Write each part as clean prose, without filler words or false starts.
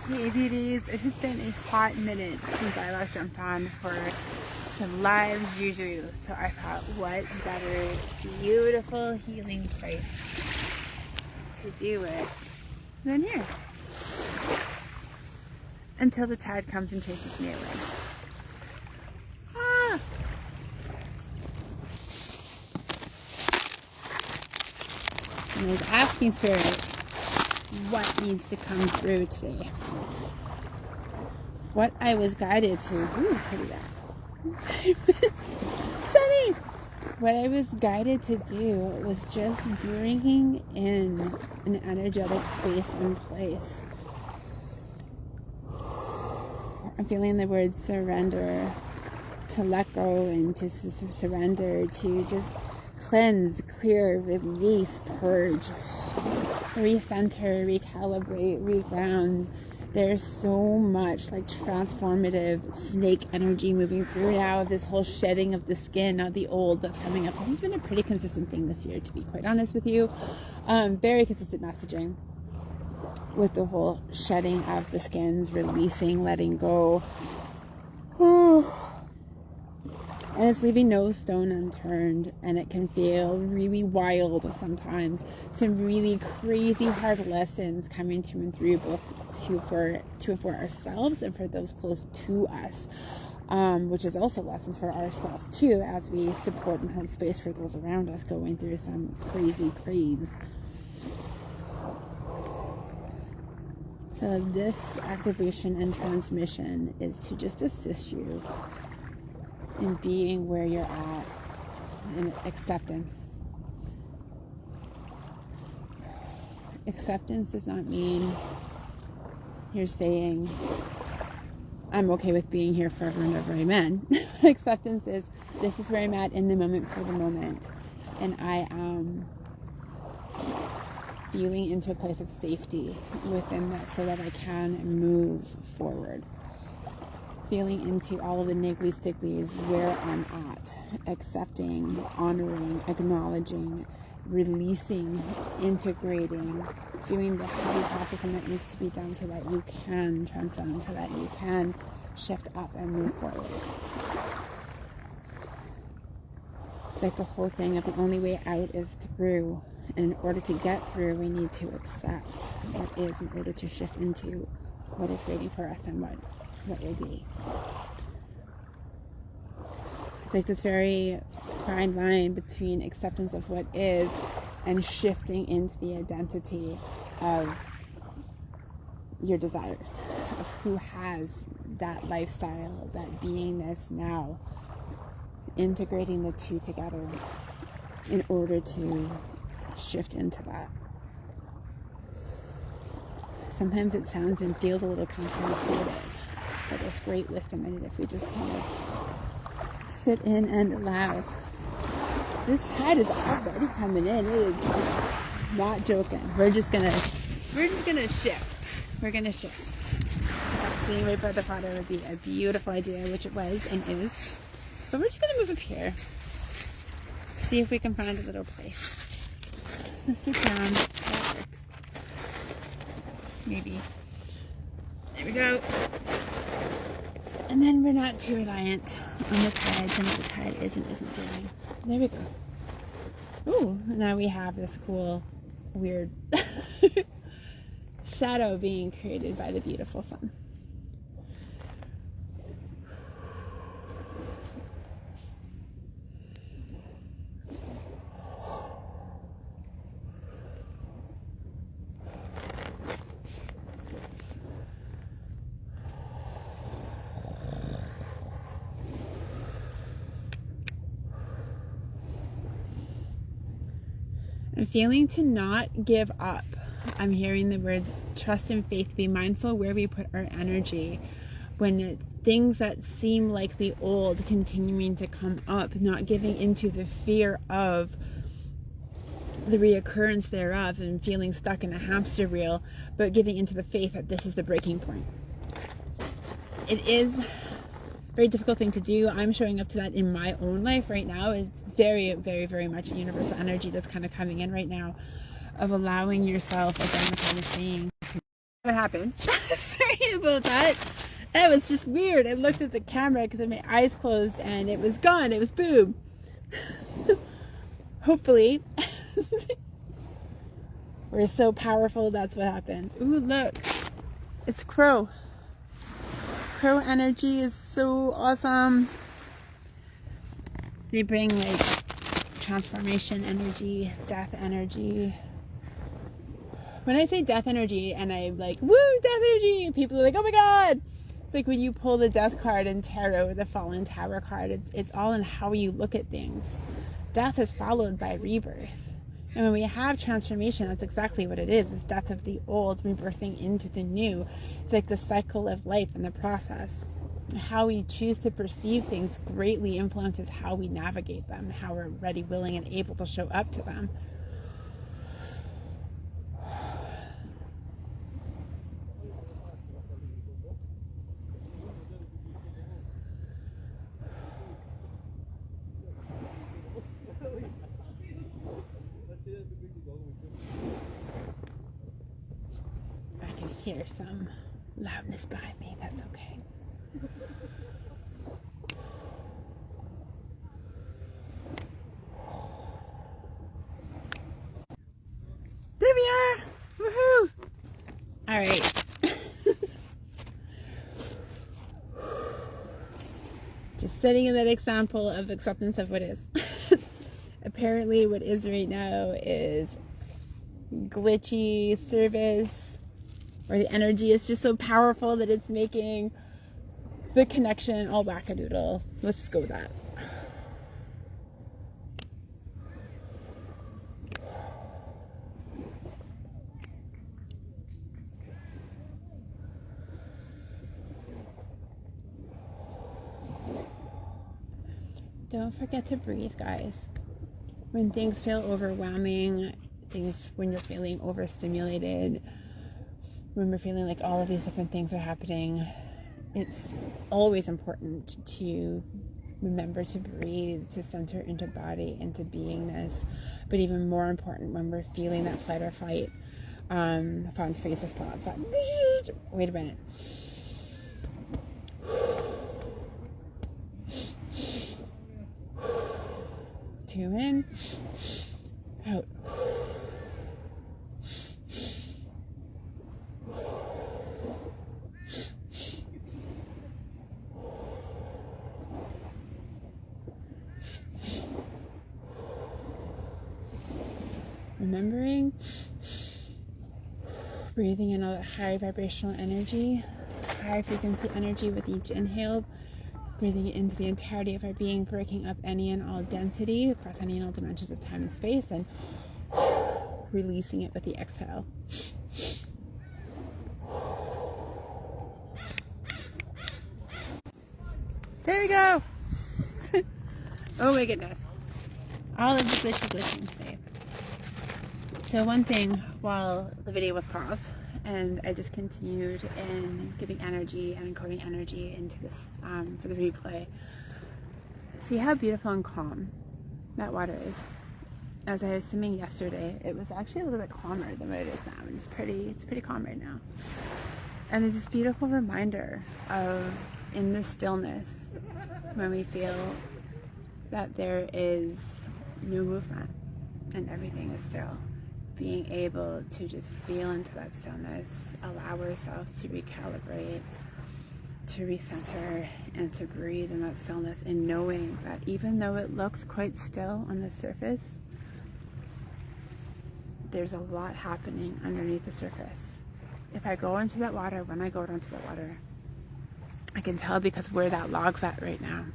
Hey beauties, it has been a hot minute since I last jumped on for some live juju, so I thought what better beautiful healing place to do it than here, until the tide comes and chases me away. And I was asking Spirit what needs to come through today. What I was guided to, ooh, look at that. Shani! What I was guided to do was just bringing in an energetic space and place. I'm feeling the word surrender, to let go and to surrender, to just cleanse, clear, release, purge, recenter, recalibrate, reground. There's so much like transformative snake energy moving through now, this whole shedding of the skin of the old that's coming up. This has been a pretty consistent thing this year, to be quite honest with you. Very consistent messaging with the whole shedding of the skins, releasing, letting go. And it's leaving no stone unturned, and it can feel really wild sometimes. Some really crazy hard lessons coming to and through, both for ourselves and for those close to us, which is also lessons for ourselves too, as we support and hold space for those around us going through some crazy craze. So this activation and transmission is to just assist you in being where you're at, in acceptance. Acceptance does not mean you're saying, I'm okay with being here forever and ever, amen. Acceptance is, this is where I'm at in the moment for the moment. And I am feeling into a place of safety within that so that I can move forward. Feeling into all of the niggly sticglies where I'm at, accepting, honoring, acknowledging, releasing, integrating, doing the heavy processing that needs to be done so that you can transcend, so that you can shift up and move forward. It's like the whole thing of the only way out is through. And in order to get through, we need to accept what is in order to shift into what is waiting for us and what will be. It's like this very fine line between acceptance of what is and shifting into the identity of your desires, of who has that lifestyle, that beingness now, integrating the two together in order to shift into that. Sometimes it sounds and feels a little counterintuitive, but there's great wisdom in it if we just kind of sit in and allow. This tide is already coming in. It's not joking. We're just gonna shift. We're gonna shift. Seeing right by the water would be a beautiful idea, which it was and is. But we're just gonna move up here. See if we can find a little place. So sit down. That works. Maybe. There we go. And then we're not too reliant on the tides and what the tide is and isn't doing. There we go. Ooh, now we have this cool, weird shadow being created by the beautiful sun. I'm feeling to not give up. I'm hearing the words trust and faith, be mindful where we put our energy. When things that seem like the old continuing to come up, not giving into the fear of the reoccurrence thereof and feeling stuck in a hamster wheel, but giving into the faith that this is the breaking point. It is very difficult thing to do. I'm showing up to that in my own life right now. It's very, very, very much a universal energy that's kind of coming in right now of allowing yourself, again, like I was saying, to what happened. Sorry about that. That was just weird. I looked at the camera because I had my eyes closed and it was gone. It was boom. Hopefully. We're so powerful, that's what happens. Ooh, look. It's crow. Crow energy is so awesome. They bring like transformation energy, death energy. When I say death energy and I'm like, woo, death energy, people are like, oh my God. It's like when you pull the death card in tarot, the fallen tower card, it's all in how you look at things. Death is followed by rebirth. And when we have transformation, that's exactly what it is. It's death of the old, rebirthing into the new. It's like the cycle of life and the process. How we choose to perceive things greatly influences how we navigate them, how we're ready, willing, and able to show up to them. I can hear some loudness behind me, that's okay. There we are! Woohoo! Alright. Just setting in that example of acceptance of what is. Apparently what is right now is glitchy service, or the energy is just so powerful that it's making the connection all wackadoodle. Let's just go with that. Don't forget to breathe, guys. When things feel overwhelming, when you're feeling overstimulated, when we're feeling like all of these different things are happening, it's always important to remember to breathe, to center into body, into beingness. But even more important, when we're feeling that flight or fight, I found face response. Wait a minute. 2 in, out. Remembering, breathing in all that high vibrational energy, high frequency energy with each inhale, breathing it into the entirety of our being, breaking up any and all density across any and all dimensions of time and space, and releasing it with the exhale. There we go. Oh my goodness. All of the glitching today. So one thing, while the video was paused, and I just continued in giving energy and encoding energy into this for the replay. See how beautiful and calm that water is. As I was swimming yesterday, it was actually a little bit calmer than what it is now. And it's pretty calm right now. And there's this beautiful reminder of, in this stillness, when we feel that there is no movement and everything is still, being able to just feel into that stillness, allow ourselves to recalibrate, to recenter, and to breathe in that stillness, and knowing that even though it looks quite still on the surface, there's a lot happening underneath the surface. If I go into that water, when I go into that water, I can tell because where that log's at right now.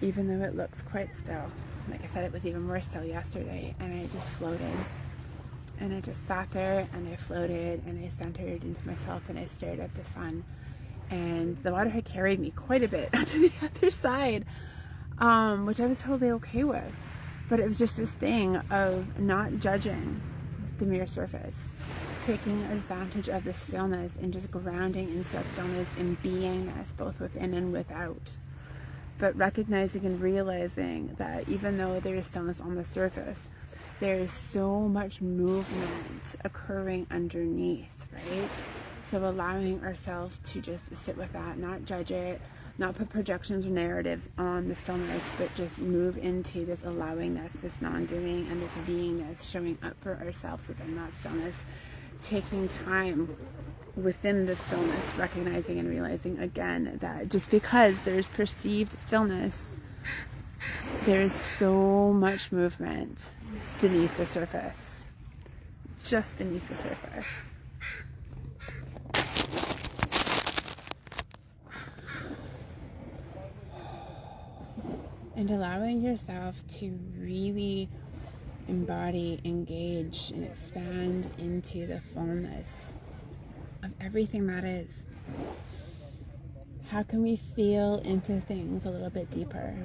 Even though it looks quite still. Like I said, it was even more still yesterday, and I just floated. And I just sat there, and I floated, and I centered into myself, and I stared at the sun. And the water had carried me quite a bit to the other side, which I was totally okay with. But it was just this thing of not judging the mere surface, taking advantage of the stillness and just grounding into that stillness and beingness, both within and without. But recognizing and realizing that even though there is stillness on the surface, there is so much movement occurring underneath, right? So allowing ourselves to just sit with that, not judge it, not put projections or narratives on the stillness, but just move into this allowingness, this non-doing, and this beingness, showing up for ourselves within that stillness, taking time within the stillness, recognizing and realizing again that just because there's perceived stillness, there's so much movement beneath the surface, just beneath the surface. And allowing yourself to really embody, engage, and expand into the fullness of everything that is. How can we feel into things a little bit deeper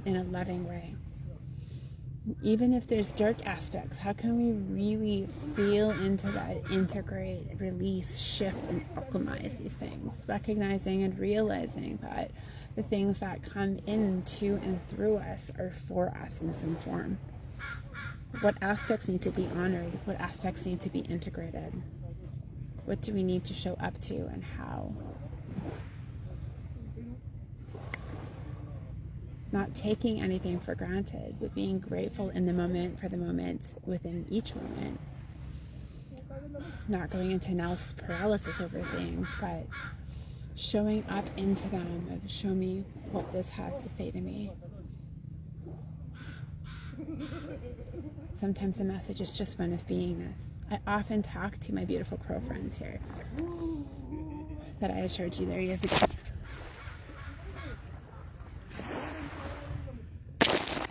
in a loving way? Even if there's dark aspects, how can we really feel into that, integrate, release, shift, and alchemize these things? Recognizing and realizing that the things that come into and through us are for us in some form. What aspects need to be honored? What aspects need to be integrated? What do we need to show up to, and how? Not taking anything for granted, but being grateful in the moment for the moments within each moment. Not going into analysis paralysis over things, but showing up into them of show me what this has to say to me. Sometimes the message is just one of beingness. I often talk to my beautiful crow friends here that I showed you there years ago.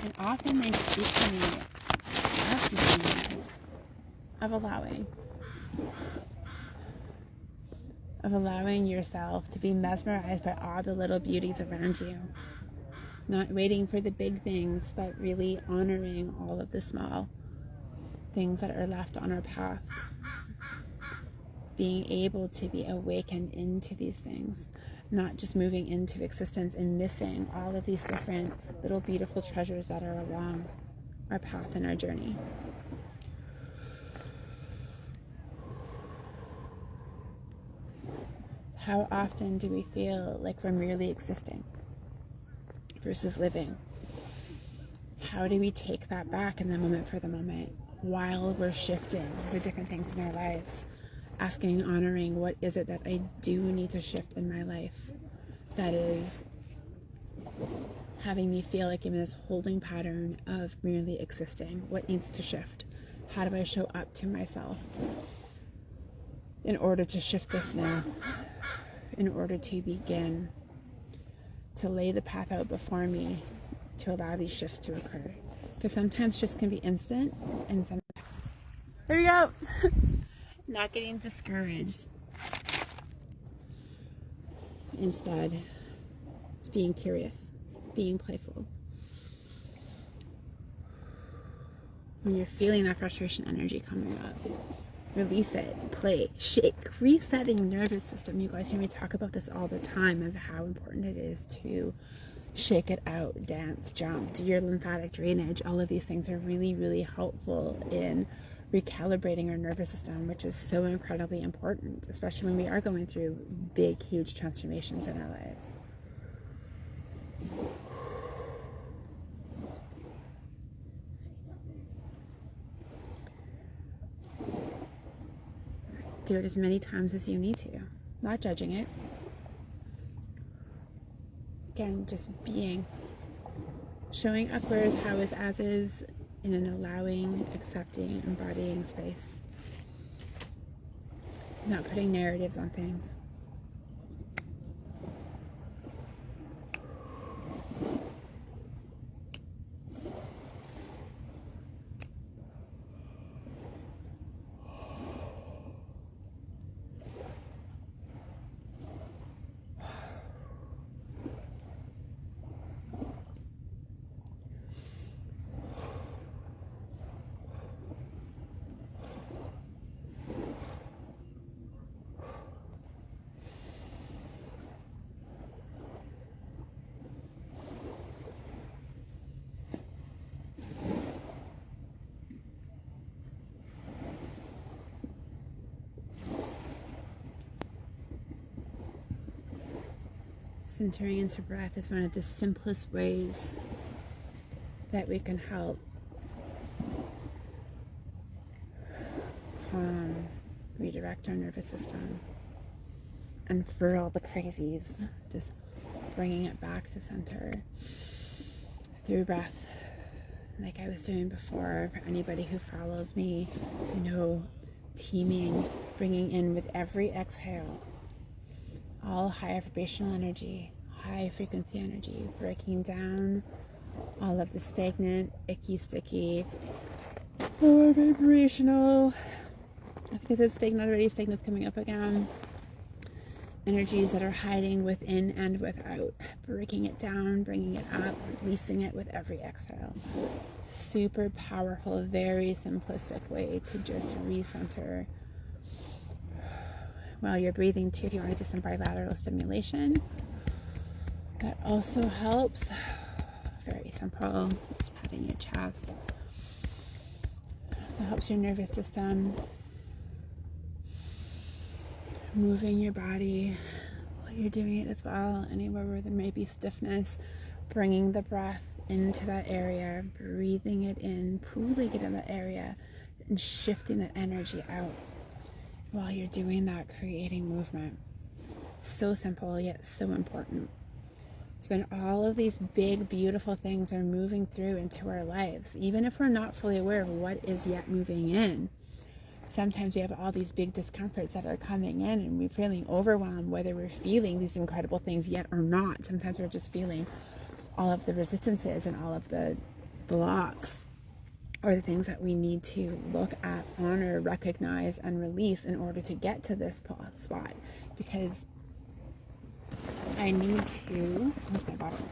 And often they speak to me of beingness, of allowing yourself to be mesmerized by all the little beauties around you. Not waiting for the big things, but really honoring all of the small things that are left on our path. Being able to be awakened into these things, not just moving into existence and missing all of these different little beautiful treasures that are along our path and our journey. How often do we feel like we're merely existing versus living? How do we take that back in the moment for the moment while we're shifting the different things in our lives? Asking, honoring, what is it that I do need to shift in my life that is having me feel like I'm in this holding pattern of merely existing? What needs to shift? How do I show up to myself in order to shift this now? In order to begin to lay the path out before me to allow these shifts to occur. Because sometimes shifts can be instant, and sometimes... There we go! Not getting discouraged. Instead, it's being curious, being playful. When you're feeling that frustration energy coming up, release it, play, shake, resetting your nervous system. You guys hear me talk about this all the time of how important it is to shake it out, dance, jump, do your lymphatic drainage. All of these things are really, really helpful in recalibrating our nervous system, which is so incredibly important, especially when we are going through big, huge transformations in our lives. Do it as many times as you need to, not judging it. Again, just being, showing up where is, how is, as is, in an allowing, accepting, embodying space. Not putting narratives on things. Centering into breath is one of the simplest ways that we can help calm, redirect our nervous system, and for all the crazies, just bringing it back to center through breath, like I was doing before. For anybody who follows me, teaming, bringing in with every exhale all high vibrational energy, high frequency energy, breaking down all of the stagnant, icky, sticky, low vibrational, because it's stagnant already, stagnant's coming up again, energies that are hiding within and without, breaking it down, bringing it up, releasing it with every exhale. Super powerful, very simplistic way to just recenter while you're breathing too. If you want to do some bilateral stimulation, that also helps. Very simple, just patting your chest. Also helps your nervous system, moving your body while you're doing it as well. Anywhere where there may be stiffness, bringing the breath into that area, breathing it in, pulling it in that area, and shifting that energy out while you're doing that, creating movement. So simple, yet so important. It's when all of these big, beautiful things are moving through into our lives, even if we're not fully aware of what is yet moving in. Sometimes we have all these big discomforts that are coming in, and we're feeling overwhelmed, whether we're feeling these incredible things yet or not. Sometimes we're just feeling all of the resistances and all of the blocks, or the things that we need to look at, honor, recognize, and release in order to get to this spot. Because I need to, where's my bottle?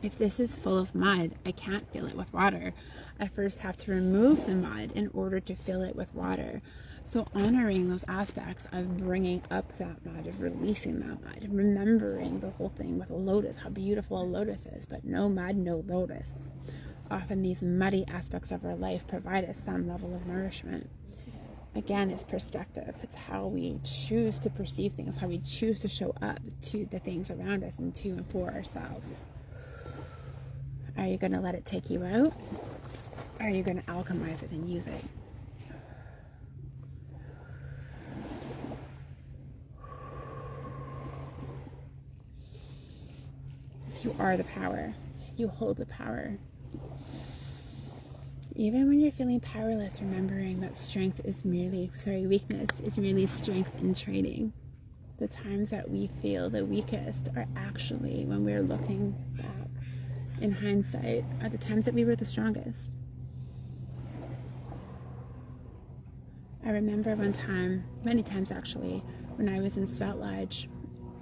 If this is full of mud, I can't fill it with water. I first have to remove the mud in order to fill it with water. So honoring those aspects of bringing up that mud, of releasing that mud, remembering the whole thing with a lotus, how beautiful a lotus is, but no mud, no lotus. Often these muddy aspects of our life provide us some level of nourishment. Again, it's perspective. It's how we choose to perceive things, how we choose to show up to the things around us and to and for ourselves. Are you going to let it take you out? Or are you going to alchemize it and use it? So you are the power. You hold the power. Even when you're feeling powerless, remembering that weakness is merely strength in training. The times that we feel the weakest are actually, when we're looking back in hindsight, are the times that we were the strongest. I remember one time, many times actually, when I was in Sweat Lodge,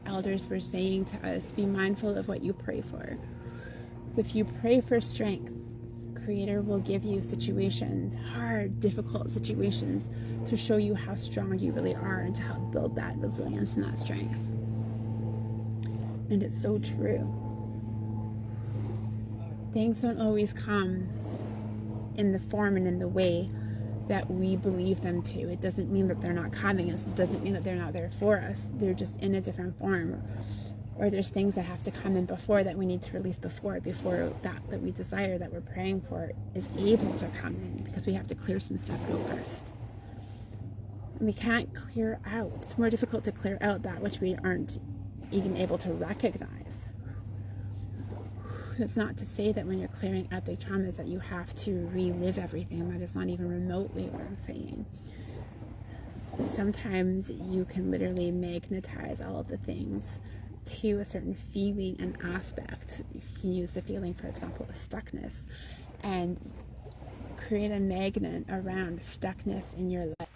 elders were saying to us, be mindful of what you pray for. So if you pray for strength, Creator will give you situations, hard, difficult situations, to show you how strong you really are and to help build that resilience and that strength. And it's so true. Things don't always come in the form and in the way that we believe them to. It doesn't mean that they're not coming. It doesn't mean that they're not there for us. They're just in a different form. Or there's things that have to come in before that we need to release before that we desire, that we're praying for, is able to come in, because we have to clear some stuff out first. And we can't clear out. It's more difficult to clear out that which we aren't even able to recognize. It's not to say that when you're clearing out big traumas that you have to relive everything. That is not even remotely what I'm saying. Sometimes you can literally magnetize all of the things to a certain feeling and aspect. You can use the feeling, for example, of stuckness, and create a magnet around stuckness in your life.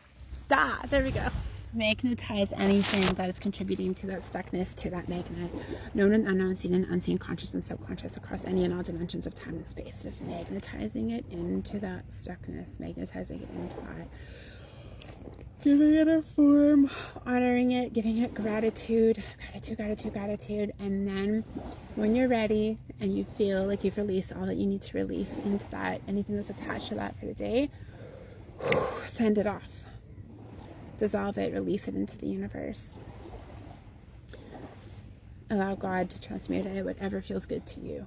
There we go. Magnetize anything that is contributing to that stuckness to that magnet, known and unknown, seen and unseen, conscious and subconscious, across any and all dimensions of time and space. Just magnetizing it into that stuckness, magnetizing it into that, giving it a form, honoring it, giving it gratitude, and then when you're ready and you feel like you've released all that you need to release into that, anything that's attached to that for the day, send it off. Dissolve it, release it into the universe. Allow God to transmute it, whatever feels good to you.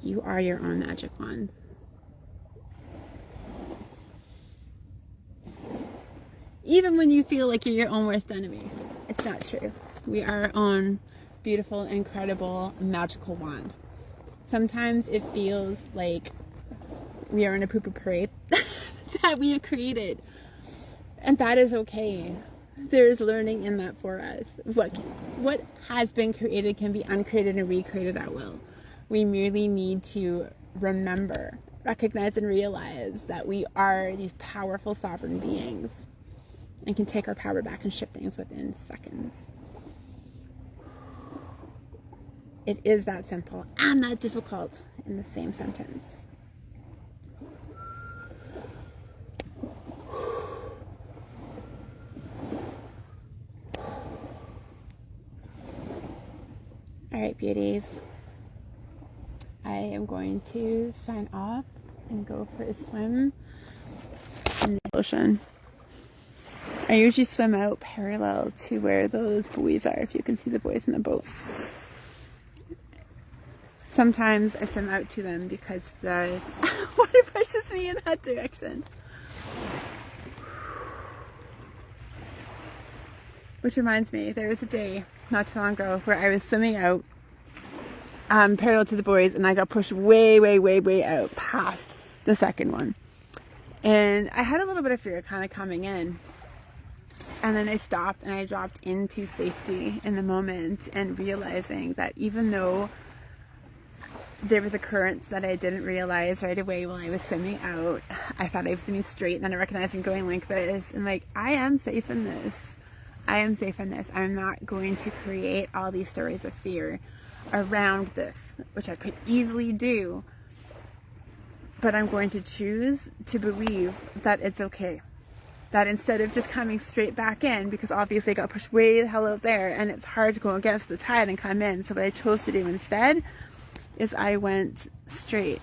You are your own magic wand. Even when you feel like you're your own worst enemy, it's not true. We are our own beautiful, incredible, magical wand. Sometimes it feels like we are in a poop parade that we have created. And that is okay. There is learning in that for us. What has been created can be uncreated and recreated at will. We merely need to remember, recognize, and realize that we are these powerful sovereign beings and can take our power back and shift things within seconds. It is that simple and that difficult in the same sentence. All right, beauties. I am going to sign off and go for a swim in the ocean. I usually swim out parallel to where those buoys are, if you can see the buoys in the boat. Sometimes I swim out to them because the water pushes me in that direction. Which reminds me, there was a day not too long ago where I was swimming out parallel to the buoys, and I got pushed way out past the second one. And I had a little bit of fear kind of coming in. And then I stopped and I dropped into safety in the moment, and realizing that even though there was a current that I didn't realize right away while I was swimming out, I thought I was swimming straight, and then I recognized I'm going like this, and like, I am safe in this. I am safe in this. I'm not going to create all these stories of fear around this, which I could easily do, but I'm going to choose to believe that it's okay. That instead of just coming straight back in, because obviously I got pushed way the hell out there and it's hard to go against the tide and come in, so what I chose to do instead is I went straight.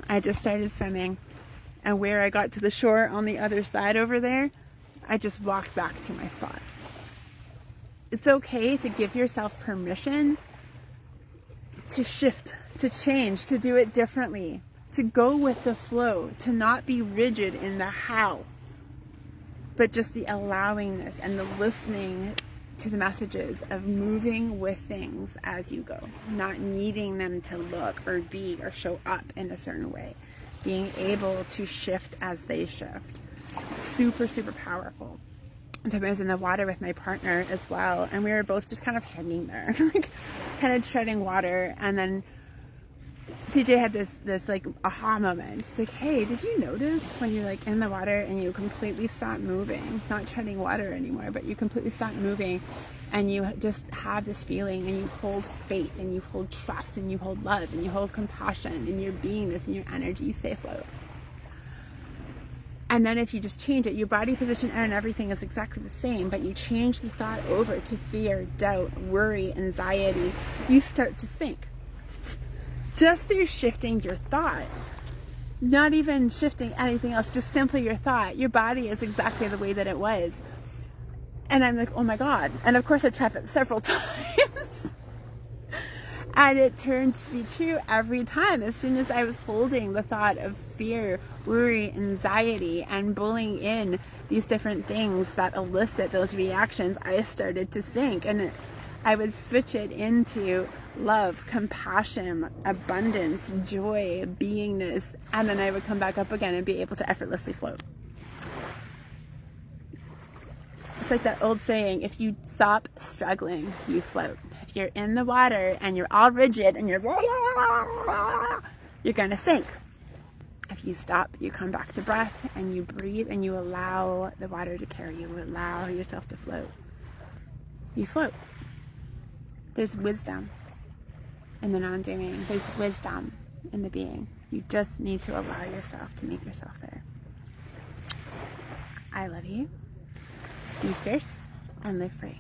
I just started swimming, and where I got to the shore on the other side over there, I just walked back to my spot. It's okay to give yourself permission to shift, to change, to do it differently, to go with the flow, to not be rigid in the how, but just the allowingness and the listening to the messages of moving with things as you go, not needing them to look or be or show up in a certain way, being able to shift as they shift. Super powerful. And I was in the water with my partner as well, and we were both just kind of hanging there, like kind of treading water. And then CJ had this like aha moment. She's like, hey, did you notice when you're like in the water and you completely stop moving, not treading water anymore, but you completely stop moving, and you just have this feeling, and you hold faith, and you hold trust, and you hold love, and you hold compassion in your beingness and your energy, you stay afloat. And then if you just change it, your body position and everything is exactly the same, but you change the thought over to fear, doubt, worry, anxiety, you start to sink. Just through shifting your thought, not even shifting anything else, just simply your thought, your body is exactly the way that it was. And I'm like, oh my God. And of course I tried that several times. And it turned to be true every time. As soon as I was holding the thought of fear, worry, anxiety, and pulling in these different things that elicit those reactions, I started to sink. And I would switch it into love, compassion, abundance, joy, beingness, and then I would come back up again and be able to effortlessly float. It's like that old saying, if you stop struggling, you float. If you're in the water and you're all rigid and you're going to sink. If you stop, you come back to breath and you breathe and you allow the water to carry you, allow yourself to float. You float. There's wisdom in the non-doing. There's wisdom in the being. You just need to allow yourself to meet yourself there. I love you. Be fierce and live free.